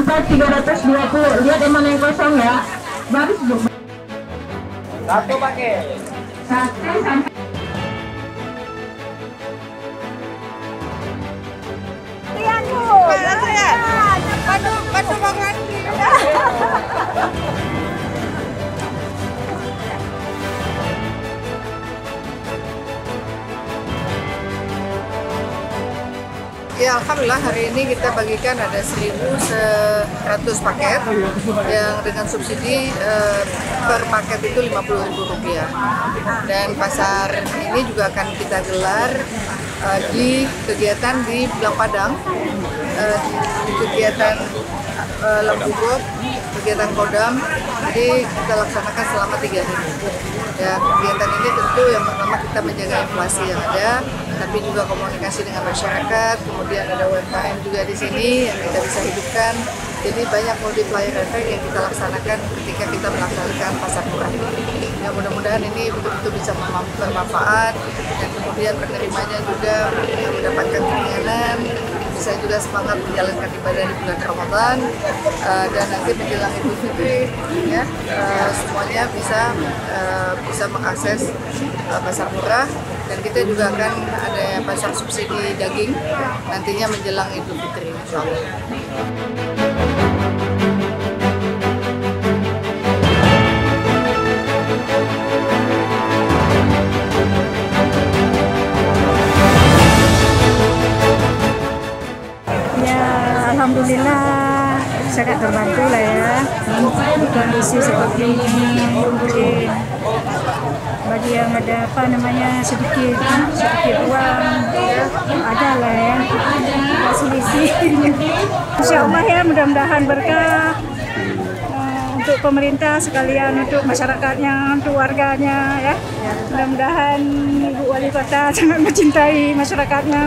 320. Lihat yang mana yang kosong ya. Bagus Bu. Satu pakai. Satu sampai. Bantu makan. Ya, alhamdulillah hari ini kita bagikan ada 1.100 paket yang dengan subsidi per paket itu Rp50.000. Dan pasar ini juga akan kita gelar di kegiatan di Belang Padang, di kegiatan Lembugop, kegiatan Kodam. Jadi kita laksanakan selama 3 hari. Ya, kegiatan ini tentu yang pertama kita menjaga inflasi yang ada, tapi juga komunikasi dengan masyarakat. Kemudian ada UMKM juga di sini yang kita bisa hidupkan. Jadi banyak multiplier effect yang kita laksanakan ketika kita melaksanakan pasar murah ini. Ya, mudah-mudahan ini betul-betul bisa bermanfaat dan kemudian penerimanya juga mendapatkan keringanan, bisa juga semangat menjalankan ibadah di bulan Ramadan, dan nanti menjelang Idul Fitri ya, semuanya bisa mengakses pasar murah. Dan kita juga akan ada pasar subsidi daging nantinya menjelang Idul Fitri, insya Allah. Alhamdulillah sangat terbantu lah ya di kondisi seperti ini. Mungkin bagi yang ada sedikit uang ya, ada lah ya selisih. Insya Allah ya, mudah-mudahan berkah untuk pemerintah sekalian, untuk masyarakatnya, untuk warganya ya. Mudah-mudahan Ibu Wali Kota sangat mencintai masyarakatnya.